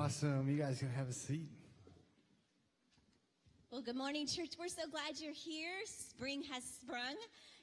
Awesome. You guys can have a seat. Well, good morning, church. We're so glad you're here. Spring has sprung.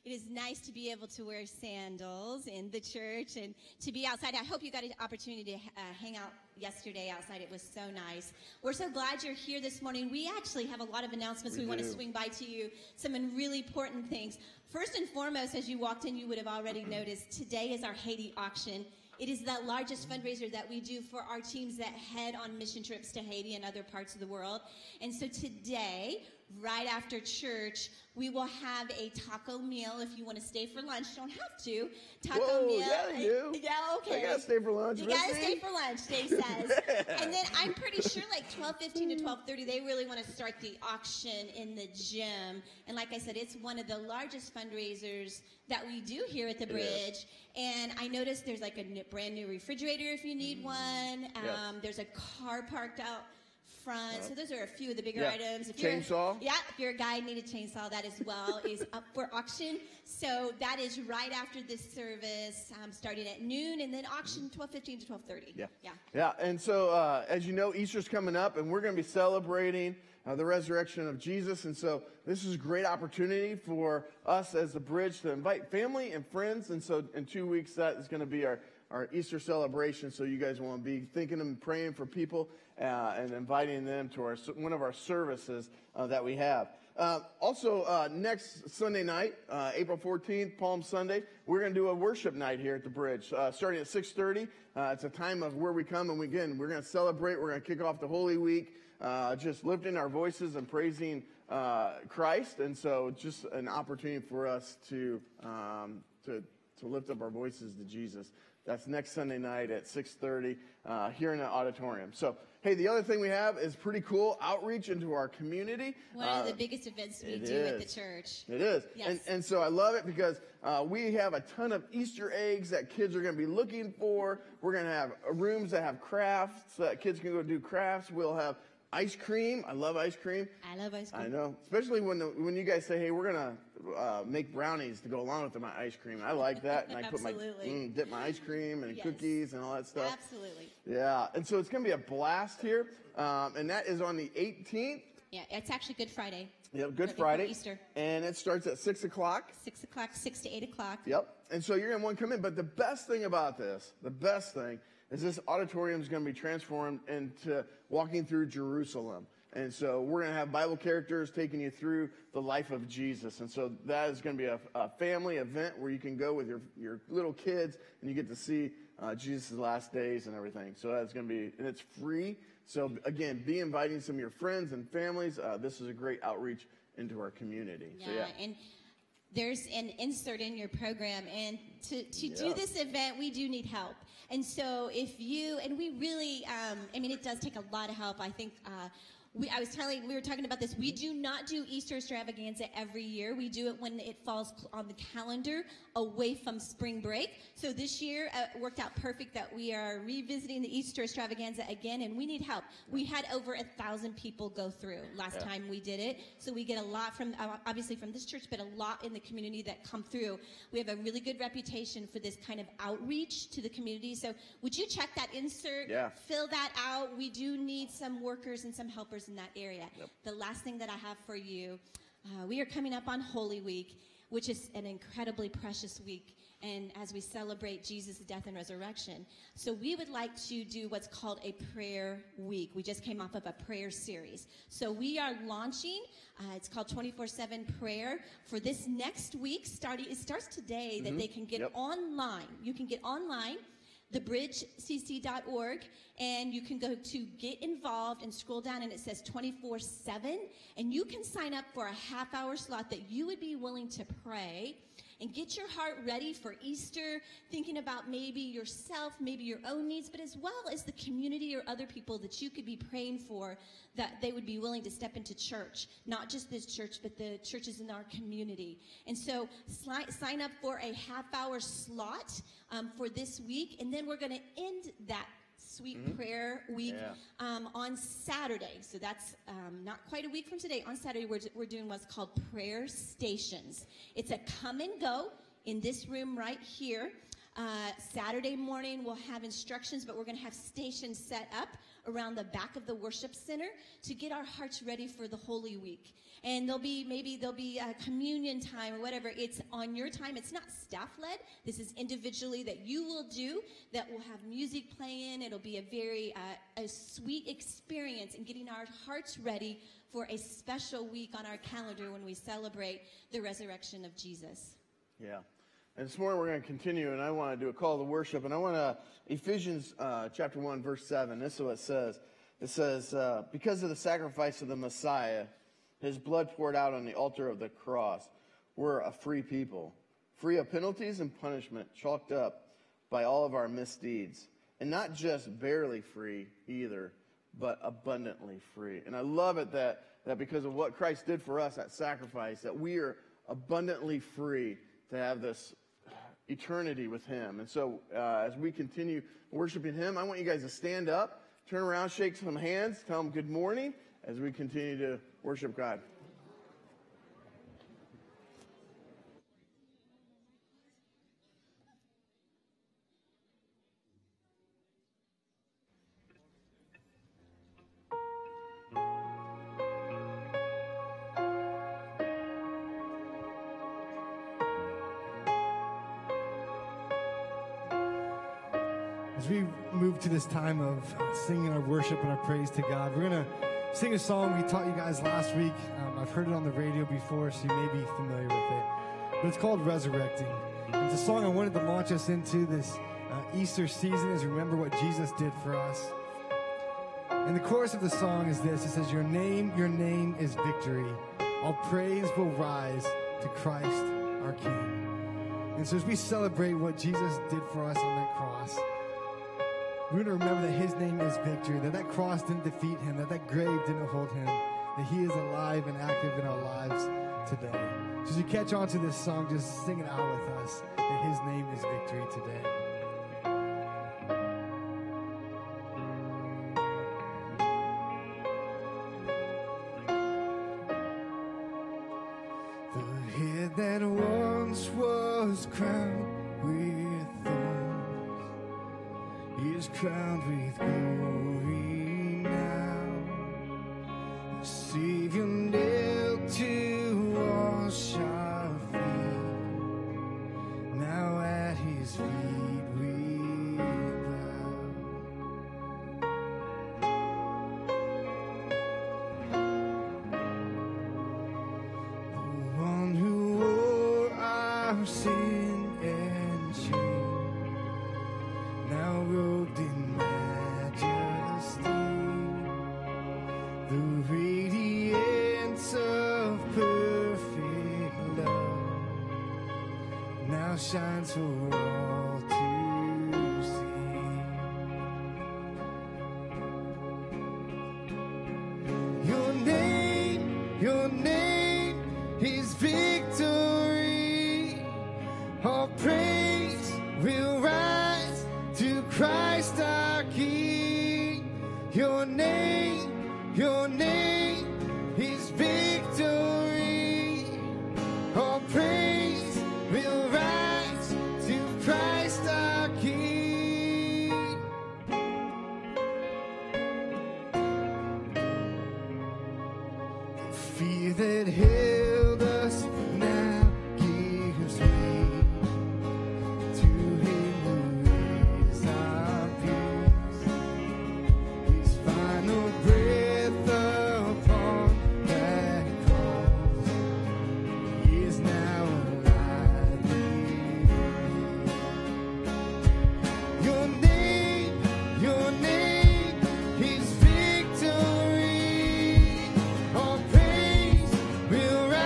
It is nice to be able to wear sandals in the church and to be outside. I hope you got an opportunity to hang out yesterday outside. It was so nice. We're so glad you're here this morning. We actually have a lot of announcements we want to swing by to you, some really important things. First and foremost, as you walked in, you would have already noticed, today is our Haiti auction. It is the largest fundraiser that we do for our teams that head on mission trips to Haiti and other parts of the world. And so today, right after church, we will have a taco meal. If you want to stay for lunch, you don't have to. Taco meal. Yeah, I do. Yeah, okay. I gotta stay for lunch. You gotta stay for lunch, Dave says. And then I'm pretty sure like 12:15 to 12:30, they really want to start the auction in the gym. And like I said, it's one of the largest fundraisers that we do here at the Bridge. And I noticed there's like a brand new refrigerator if you need one. There's a car parked out front. So those are a few of the bigger items. If chainsaw? If you're a guy and need a chainsaw, that as well is up for auction. So that is right after this service, starting at noon, and then auction 12:15 to 12:30. Yeah, and so as you know, Easter's coming up, and we're going to be celebrating the resurrection of Jesus. And so this is a great opportunity for us as the Bridge to invite family and friends. And so in 2 weeks, that is going to be our Easter celebration. So you guys want to be thinking and praying for people and inviting them to one of our services that we have. Also, next Sunday night, April 14th, Palm Sunday, we're going to do a worship night here at the Bridge, starting at 6:30. It's a time of where we come, and we're going to celebrate. We're going to kick off the Holy Week, just lifting our voices and praising Christ. And so just an opportunity for us to lift up our voices to Jesus. That's next Sunday night at 6:30 here in the auditorium. So, hey, the other thing we have is pretty cool, outreach into our community. One of the biggest events we do at the church. It is. Yes. And so I love it because we have a ton of Easter eggs that kids are going to be looking for. We're going to have rooms that have crafts so that kids can go do crafts. We'll have ice cream. I love ice cream. I love ice cream. I know. Especially when you guys say, hey, we're going to make brownies to go along with my ice cream. I like that. And I put dip my ice cream and cookies and all that stuff. Absolutely. Yeah. And so it's going to be a blast here. And that is on the 18th. Yeah, it's actually Good Friday. Yep, Good Friday. Easter. And it starts at 6 o'clock. 6 o'clock, 6 to 8 o'clock. Yep. And so you're going to want to come in. But the best thing about this, is this auditorium is going to be transformed into walking through Jerusalem. And so we're going to have Bible characters taking you through the life of Jesus. And so that is going to be a family event where you can go with your little kids and you get to see Jesus' last days and everything. So that's going to be, and it's free. So again, be inviting some of your friends and families. This is a great outreach into our community. Yeah, and there's an insert in your program. And to do this event, we do need help. And so we really, it does take a lot of help. I think we were talking about this. We do not do Easter extravaganza every year. We do it when it falls on the calendar away from spring break. So this year it worked out perfect that we are revisiting the Easter extravaganza again, and we need help. We had over 1,000 people go through last time we did it. So we get a lot from, obviously from this church, but a lot in the community that come through. We have a really good reputation for this kind of outreach to the community. So would you check that insert, fill that out? We do need some workers and some helpers in that area. The last thing that I have for you, we are coming up on Holy Week, which is an incredibly precious week, and as we celebrate Jesus' death and resurrection. So we would like to do what's called a prayer week. We just came off of a prayer series. So we are launching, it's called 24/7 prayer for this next week. It starts today that they can get online. You can get online, thebridgecc.org, and you can go to get involved and scroll down, and it says 24/7, and you can sign up for a half-hour slot that you would be willing to pray and get your heart ready for Easter, thinking about maybe yourself, maybe your own needs, but as well as the community or other people that you could be praying for, that they would be willing to step into church, not just this church, but the churches in our community. And so sign up for a half-hour slot for this week, and then we're going to end that sweet prayer week on Saturday. So that's not quite a week from today. On Saturday, we're doing what's called prayer stations. It's a come and go in this room right here. Saturday morning, we'll have instructions, but we're going to have stations set up around the back of the worship center to get our hearts ready for the Holy Week. And there'll be a communion time or whatever. It's on your time. It's not staff-led. This is individually that you will do, that will have music playing. It'll be a very a sweet experience in getting our hearts ready for a special week on our calendar when we celebrate the resurrection of Jesus. Yeah. And this morning we're going to continue, and I want to do a call to worship. And I want to, Ephesians chapter 1, verse 7, this is what it says. It says, because of the sacrifice of the Messiah, his blood poured out on the altar of the cross, we're a free people, free of penalties and punishment, chalked up by all of our misdeeds. And not just barely free either, but abundantly free. And I love it that because of what Christ did for us, that sacrifice, that we are abundantly free to have this eternity with him. And so as we continue worshiping him, I want you guys to stand up, turn around, shake some hands, tell them good morning as we continue to worship God. As we move to this time of singing our worship and our praise to God, we're going to sing a song we taught you guys last week. I've heard it on the radio before, so you may be familiar with it. But it's called Resurrecting. And it's a song I wanted to launch us into this Easter season as we remember what Jesus did for us. And the chorus of the song is this. It says, your name is victory. All praise will rise to Christ our King. And so as we celebrate what Jesus did for us on that cross, we're going to remember that his name is victory, that cross didn't defeat him, that grave didn't hold him, that he is alive and active in our lives today. So as you catch on to this song, just sing it out with us, that his name is victory today. The head that once was crowned with thorns is crowned with glory now. The Savior knelt to wash our feet. Now at his feet we bow. The one who wore our sin and shame, now robed in majesty, the radiance of perfect love now shines for all to see. Your name is victory. All praise will rise to Christ our King. Your name is victory. All praise will rise to Christ our King. The fear that held us now gives way to him who is our peace. His final breath upon that cross is now alive in me. Your name is victory. All praise will rise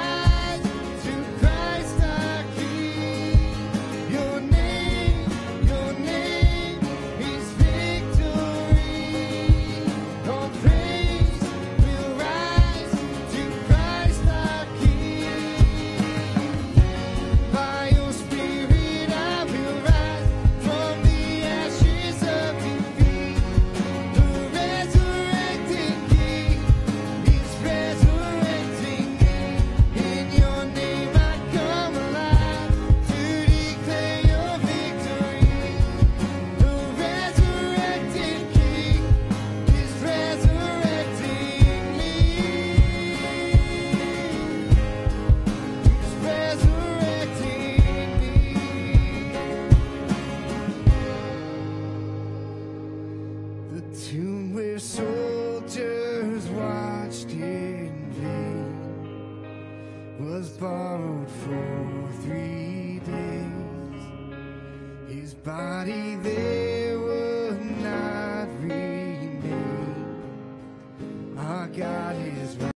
The tomb where soldiers watched in vain was borrowed for 3 days. His body there would not remain. Our God is